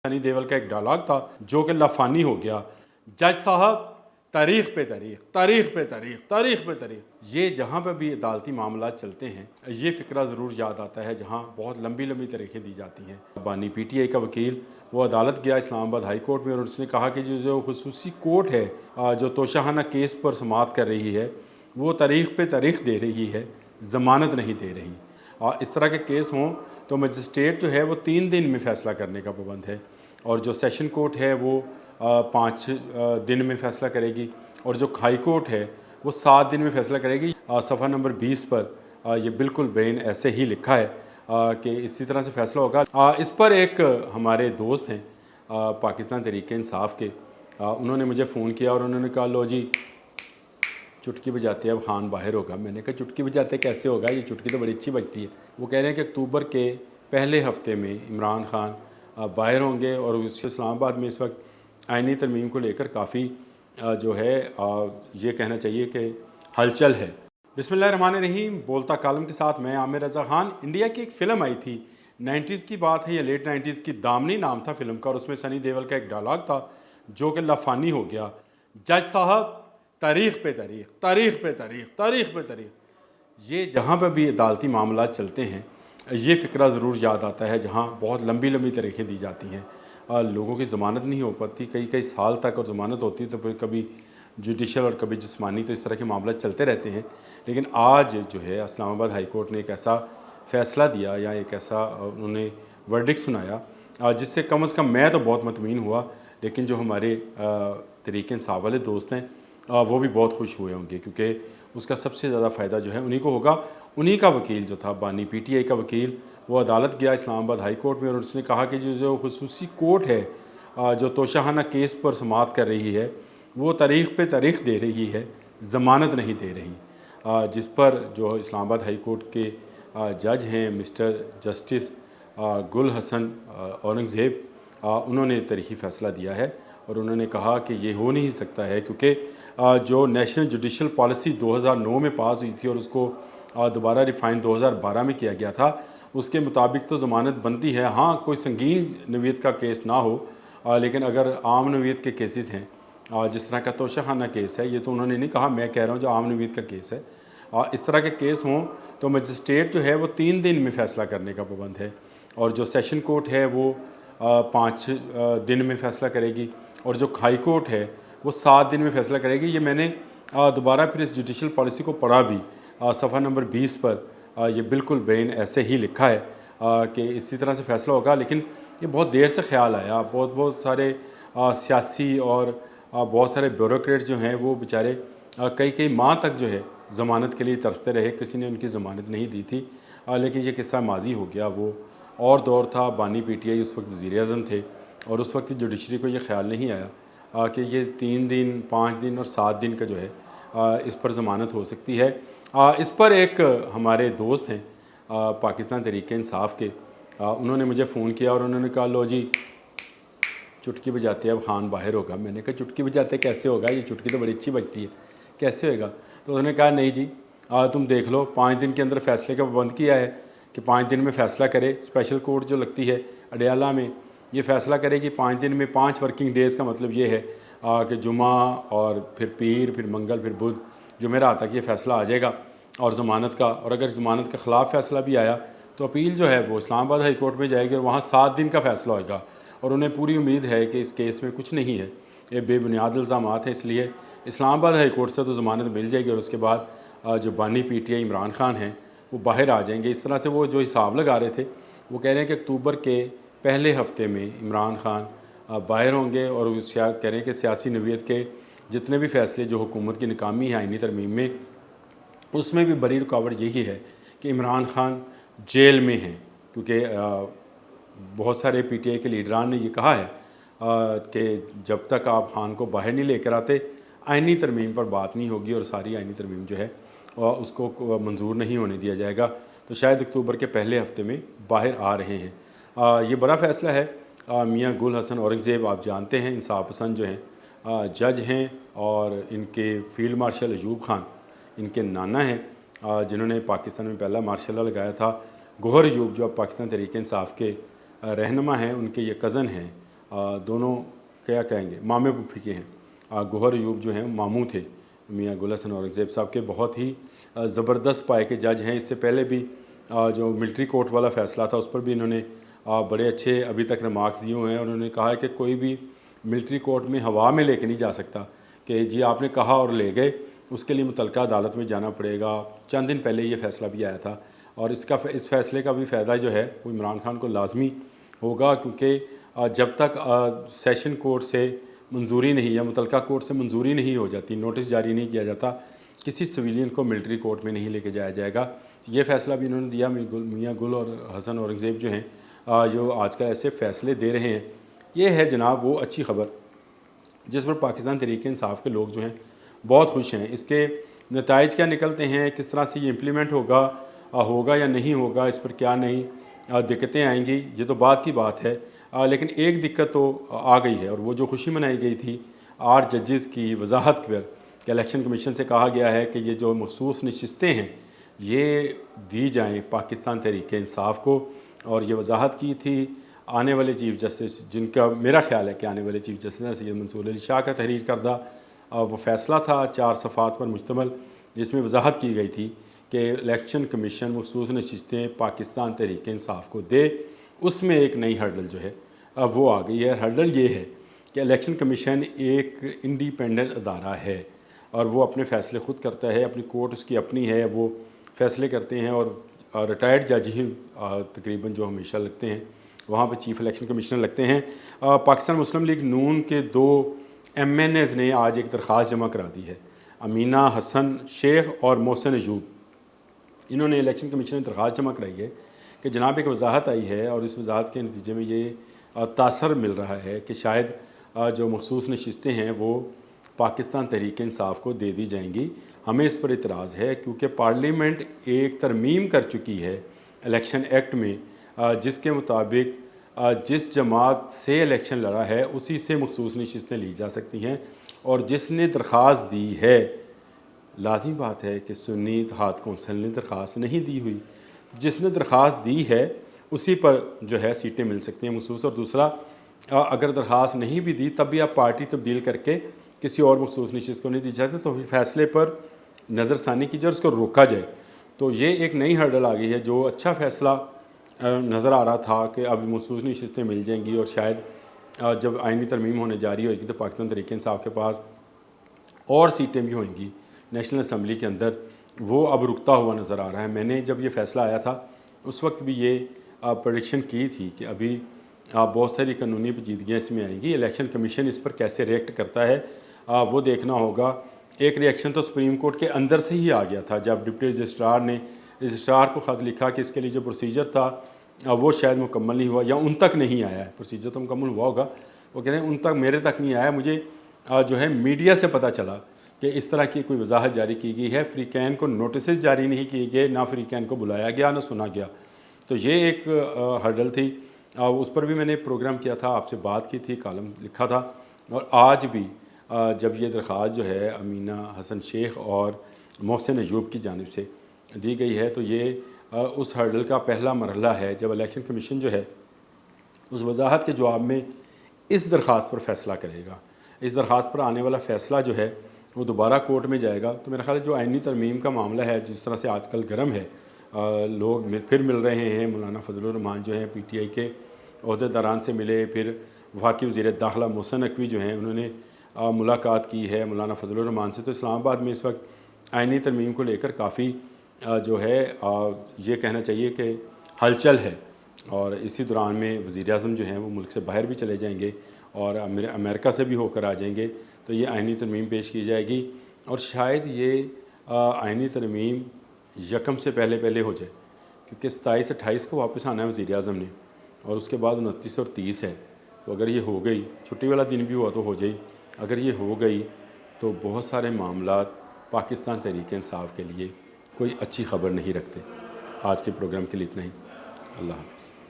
सनी देओल का एक डायलॉग था जो कि लाफानी हो गया। जज साहब तारीख पे तारीख, तारीख पे तारीख, तारीख पे तारीख, ये जहाँ पर भी अदालती मामला चलते हैं ये फ़िक्रा ज़रूर याद आता है जहाँ बहुत लंबी लंबी तारीखें दी जाती हैं। बानी पीटीआई का वकील वो अदालत गया इस्लामाबाद हाई कोर्ट में और उसने कहा कि जो खुसूसी कोर्ट है जो तोशाहाना केस पर समाअत कर रही है वो तारीख पे तारीख दे रही है, ज़मानत नहीं दे रही। इस तरह के केस हों तो मजिस्ट्रेट जो है वो 3 दिन में फ़ैसला करने का पाबंद है और जो सेशन कोर्ट है वो 5 दिन में फ़ैसला करेगी और जो हाई कोर्ट है वो 7 दिन में फ़ैसला करेगी। सफ़ा नंबर 20 पर ये बिल्कुल बेन ऐसे ही लिखा है कि इसी तरह से फ़ैसला होगा। इस पर एक हमारे दोस्त हैं पाकिस्तान तहरीक इंसाफ के, उन्होंने मुझे फ़ोन किया और उन्होंने कहा लो जी चुटकी बजाते अब खान बाहर होगा। मैंने कहा चुटकी बजाते कैसे होगा, ये चुटकी तो बड़ी अच्छी बजती है। वो कह रहे हैं कि अक्टूबर के पहले हफ्ते में इमरान खान बाहर होंगे और उस इस्लामाबाद में इस वक्त आइनी तरमीम को लेकर काफ़ी जो है ये कहना चाहिए कि हलचल है। बिस्मिल्लाहिर्रहमानिर्रहीम, बोलता कालम के साथ मैं आमिर रज़ा खान। इंडिया की एक फ़िल्म आई थी, 90s की बात है या लेट 90s की, दामनी नाम था फ़िल्म का और उसमें सनी देओल का एक डायलॉग था जो कि लाफानी हो गया। जज साहब तारीख पे तारीख, तारीख पे तारीख, तारीख पे तारीख, ये जहाँ पर भी अदालती मामला चलते हैं ये फ़िक्रा ज़रूर याद आता है जहाँ बहुत लंबी लंबी तारीखें दी जाती हैं, लोगों की ज़मानत नहीं हो पाती कई कई साल तक, और ज़मानत होती तो फिर कभी जुडिशल और कभी जिस्मानी, तो इस तरह के मामला चलते रहते हैं। लेकिन आज जो है इस्लामाबाद हाई कोर्ट ने एक ऐसा फ़ैसला दिया या एक ऐसा उन्होंने वर्डिक्ट सुनाया जिससे कम से कम मैं तो बहुत मतमीन हुआ, लेकिन जो हमारे तहरीक इंसाफ वाले दोस्त हैं वो भी बहुत खुश हुए होंगे क्योंकि उसका सबसे ज़्यादा फ़ायदा जो है उन्हीं को होगा। उन्हीं का वकील जो था बानी पीटीआई का वकील वो अदालत गया इस्लामाबाद हाई कोर्ट में और उसने कहा कि जो खुसूसी कोर्ट है जो तोशाहाना केस पर समाअत कर रही है वो तारीख पे तारीख दे रही है, ज़मानत नहीं दे रही। जिस पर जो इस्लामाबाद हाई कोर्ट के जज हैं मिस्टर जस्टिस गुल हसन औरंगज़ेब, उन्होंने तारीखी फ़ैसला दिया है और उन्होंने कहा कि ये हो नहीं सकता है क्योंकि जो नेशनल जुडिशल पॉलिसी 2009 में पास हुई थी और उसको दोबारा रिफ़ाइन 2012 में किया गया था, उसके मुताबिक तो ज़मानत बनती है। हाँ, कोई संगीन नवीयत का केस ना हो, लेकिन अगर आम नवीयत के केसेस हैं जिस तरह का तोशाखाना केस है, ये तो उन्होंने नहीं कहा, मैं कह रहा हूँ जो आम नवीयत का केस है, इस तरह के केस हों तो मजिस्ट्रेट जो है वो 3 दिन में फ़ैसला करने का पाबंद है और जो सेशन कोर्ट है वो 5 दिन में फ़ैसला करेगी और जो हाई कोर्ट है वो 7 दिन में फ़ैसला करेगी। ये मैंने दोबारा फिर इस जुडिशल पॉलिसी को पढ़ा भी, सफ़ा नंबर 20 पर ये बिल्कुल बेन ऐसे ही लिखा है कि इसी तरह से फ़ैसला होगा। लेकिन ये बहुत देर से ख्याल आया, बहुत सारे सियासी और बहुत सारे ब्यूरोक्रेट्स जो हैं वो बेचारे कई माह तक जो है ज़मानत के लिए तरसते रहे, किसी ने उनकी ज़मानत नहीं दी थी। लेकिन ये किस्सा माजी हो गया, वो और दौर था, बानी पीटीआई उस वक्त वज़ीर-ए-आज़म थे और उस वक्त जुडिशरी को ये ख्याल नहीं आया कि ये 3 दिन, 5 दिन और 7 दिन का जो है इस पर ज़मानत हो सकती है। इस पर एक हमारे दोस्त हैं पाकिस्तान तहरीक इंसाफ के, उन्होंने मुझे फ़ोन किया और उन्होंने कहा लो जी चुटकी बजाते अब खान बाहर होगा। मैंने कहा चुटकी बजाते कैसे होगा, ये चुटकी तो बड़ी अच्छी बजती है, कैसे होगा? तो उन्होंने कहा नहीं जी तुम देख लो, 5 दिन के अंदर फ़ैसले का पाबंद किया है कि 5 दिन में फ़ैसला करे। स्पेशल कोर्ट जो लगती है अडयाला में ये फ़ैसला करेगी 5 दिन में, 5 वर्किंग डेज़ का मतलब ये है कि जुमा और फिर पीर, फिर मंगल, फिर बुध, जुमेरात तक ये फ़ैसला आ जाएगा और ज़मानत का, और अगर ज़मानत के ख़िलाफ़ फ़ैसला भी आया तो अपील जो है वो इस्लामाबाद हाई कोर्ट में जाएगी और वहाँ 7 दिन का फ़ैसला होगा। और उन्हें पूरी उम्मीद है कि इस केस में कुछ नहीं है, ये बेबुनियाद इल्ज़ामात हैं, इसलिए इस्लामाबाद हाई कोर्ट से तो ज़मानत मिल जाएगी और उसके बाद जो बानी पीटीआई इमरान खान हैं वो बाहर आ जाएंगे। इस तरह से वो जो हिसाब लगा रहे थे वो कह रहे हैं कि अक्टूबर के पहले हफ्ते में इमरान खान बाहर होंगे और कह रहे हैं कि सियासी नवीयत के जितने भी फ़ैसले जो हुकूमत की नाकामी है आइनी तरमीम में, उसमें भी बड़ी रुकावट यही है कि इमरान खान जेल में हैं क्योंकि बहुत सारे पीटीआई के लीडरान ने ये कहा है कि जब तक आप खान को बाहर नहीं लेकर आते आइनी तरमीम पर बात नहीं होगी और सारी आइनी तरमीम जो है उसको मंजूर नहीं होने दिया जाएगा। तो शायद अक्टूबर के पहले हफ्ते में बाहर आ रहे हैं। ये बड़ा फ़ैसला है। मियाँ गुल हसन औरंगज़ेब आप जानते हैं इंसाफ पसंद जो हैं जज हैं और इनके फ़ील्ड मार्शल अयूब खान इनके नाना हैं जिन्होंने पाकिस्तान में पहला मार्शल लॉ लगाया था। गौहर अयूब जो अब पाकिस्तान तहरीक इंसाफ के रहनुमा हैं, उनके ये कज़न हैं دونوں کیا کہیں گے مامے پھوپھی کے ہیں، گوہر ایوب جو ہیں ماموں تھے میاں گل حسن اورنگزیب صاحب کے، بہت ہی زبردست پائے کے جج ہیں۔ اس سے پہلے بھی جو ملٹری کورٹ والا فیصلہ تھا اس پر بھی انہوں نے بڑے اچھے ابھی تک ریمارکس دیے ہوئے ہیں، اور انہوں نے کہا ہے کہ کوئی بھی ملٹری کورٹ میں ہوا میں لے کے نہیں جا سکتا کہ جی آپ نے کہا اور لے گئے، اس کے لیے متعلقہ عدالت میں جانا پڑے گا۔ چند دن پہلے یہ فیصلہ بھی آیا تھا، اور اس فیصلے کا بھی فائدہ جو ہے وہ عمران خان کو لازمی ہوگا، کیونکہ جب تک سیشن کورٹ سے منظوری نہیں یا متعلقہ کورٹ سے منظوری نہیں ہو جاتی، نوٹس جاری نہیں کیا جاتا، کسی سویلین کو ملٹری کورٹ میں نہیں لے کے جایا جائے گا۔ یہ فیصلہ بھی انہوں نے دیا۔ میاں گل اور حسن اورنگزیب جو ہیں جو آج کل ایسے فیصلے دے رہے ہیں، یہ ہے جناب وہ اچھی خبر جس پر پاکستان تحریک انصاف کے لوگ جو ہیں بہت خوش ہیں۔ اس کے نتائج کیا نکلتے ہیں، کس طرح سے یہ امپلیمنٹ ہوگا یا نہیں ہوگا، اس پر کیا نئی دقتیں آئیں گی، یہ تو بعد کی بات ہے، لیکن ایک دقت تو آ گئی ہے، اور وہ جو خوشی منائی گئی تھی 8 ججز کی وضاحت پر کہ الیکشن کمیشن سے کہا گیا ہے کہ یہ جو مخصوص نشستیں ہیں یہ دی جائیں پاکستان تحریک انصاف کو، اور یہ وضاحت کی تھی آنے والے چیف جسٹس، جن کا میرا خیال ہے کہ آنے والے چیف جسٹس ہیں سید منصور علی شاہ کا تحریر کردہ وہ فیصلہ تھا 4 صفحات پر مشتمل، جس میں وضاحت کی گئی تھی کہ الیکشن کمیشن مخصوص نشستیں پاکستان تحریک انصاف کو دے۔ اس میں ایک نئی ہرڈل جو ہے وہ آ گئی ہے۔ ہرڈل یہ ہے کہ الیکشن کمیشن ایک انڈیپینڈنٹ ادارہ ہے، اور وہ اپنے فیصلے خود کرتا ہے، اپنی کورٹ اس کی اپنی ہے، وہ فیصلے کرتے ہیں، اور ریٹائرڈ جج ہی تقریباً جو ہمیشہ لگتے ہیں وہاں پہ چیف الیکشن کمشنر لگتے ہیں۔ پاکستان مسلم لیگ نون کے 2 MNAs نے آج ایک درخواست جمع کرا دی ہے، امینہ حسن شیخ اور محسن ایوب۔ انہوں نے الیکشن کمیشن نے درخواست جمع کرائی ہے کہ جناب ایک وضاحت آئی ہے، اور اس وضاحت کے نتیجے میں یہ تاثر مل رہا ہے کہ شاید جو مخصوص نشستیں ہیں وہ پاکستان تحریک انصاف کو دے دی جائیں گی۔ ہمیں اس پر اعتراض ہے کیونکہ پارلیمنٹ ایک ترمیم کر چکی ہے الیکشن ایکٹ میں، جس کے مطابق جس جماعت سے الیکشن لڑا ہے اسی سے مخصوص نشستیں لی جا سکتی ہیں، اور جس نے درخواست دی ہے، لازمی بات ہے کہ سنی اتحاد کونسل نے درخواست نہیں دی ہوئی، جس نے درخواست دی ہے اسی پر جو ہے سیٹیں مل سکتی ہیں مخصوص، اور دوسرا اگر درخواست نہیں بھی دی تب بھی آپ پارٹی تبدیل کر کے کسی اور مخصوص نشست کو نہیں دی جاتی، تو فیصلے پر نظر ثانی کی جائے، اس کو روکا جائے۔ تو یہ ایک نئی ہرڈل آ گئی ہے، جو اچھا فیصلہ نظر آ رہا تھا کہ اب مخصوص نشستیں مل جائیں گی، اور شاید جب آئینی ترمیم ہونے جاری ہوئے گی تو پاکستان تحریک انصاف کے پاس اور سیٹیں بھی ہوئیں گی نیشنل اسمبلی کے اندر، وہ اب رکتا ہوا نظر آ رہا ہے۔ میں نے جب یہ فیصلہ آیا تھا اس وقت بھی یہ پریڈکشن کی تھی کہ ابھی بہت ساری قانونی پیچیدگیاں اس میں آئیں گی، الیکشن کمیشن اس پر کیسے ریئیکٹ کرتا ہے وہ دیکھنا ہوگا۔ ایک ریئیکشن تو سپریم کورٹ کے اندر سے ہی آ گیا تھا، جب ڈپٹی رجسٹرار نے رجسٹرار کو خط لکھا کہ اس کے لیے جو پروسیجر تھا وہ شاید مکمل نہیں ہوا، یا ان تک نہیں آیا ہے، پروسیجر تو مکمل ہوا ہوگا، وہ کہتے ہیں ان تک میرے تک نہیں آیا، مجھے جو ہے میڈیا سے پتہ چلا کہ اس طرح کی کوئی وضاحت جاری کی گئی ہے، فریقین کو نوٹسز جاری نہیں کیے گئے، نہ فریقین کو بلایا گیا نہ سنا گیا۔ تو یہ ایک ہرڈل تھی، اس پر بھی میں نے پروگرام کیا تھا، آپ سے بات کی تھی، کالم لکھا تھا، اور آج بھی جب یہ درخواست جو ہے امینہ حسن شیخ اور محسن ایوب کی جانب سے دی گئی ہے تو یہ اس ہرڈل کا پہلا مرحلہ ہے، جب الیکشن کمیشن جو ہے اس وضاحت کے جواب میں اس درخواست پر فیصلہ کرے گا۔ اس درخواست پر آنے والا فیصلہ جو ہے وہ دوبارہ کورٹ میں جائے گا۔ تو میرا خیال ہے جو آئینی ترمیم کا معاملہ ہے، جس طرح سے آج کل گرم ہے، لوگ پھر مل رہے ہیں، مولانا فضل الرحمان جو ہیں PTI کے عہدیداران سے ملے، پھر وفاقی وزیر داخلہ محسن نقوی جو ہیں انہوں نے ملاقات کی ہے مولانا فضل الرحمان سے۔ تو اسلام آباد میں اس وقت آئینی ترمیم کو لے کر کافی جو ہے یہ کہنا چاہیے کہ ہلچل ہے، اور اسی دوران میں وزیر اعظم جو ہیں وہ ملک سے باہر بھی چلے جائیں گے اور امریکہ سے بھی ہو کر آ جائیں گے، تو یہ آئینی ترمیم پیش کی جائے گی، اور شاید یہ آئینی ترمیم 1 سے پہلے ہو جائے، کیونکہ 27-28 کو واپس آنا ہے وزیر اعظم نے، اور اس کے بعد 29 اور 30 ہے۔ تو اگر یہ ہو گئی، چھٹی والا دن بھی ہوا تو ہو جائے، اگر یہ ہو گئی تو بہت سارے معاملات پاکستان تحریک انصاف کے لیے کوئی اچھی خبر نہیں رکھتے۔ آج کے پروگرام کے لیے اتنا ہی، اللہ حافظ۔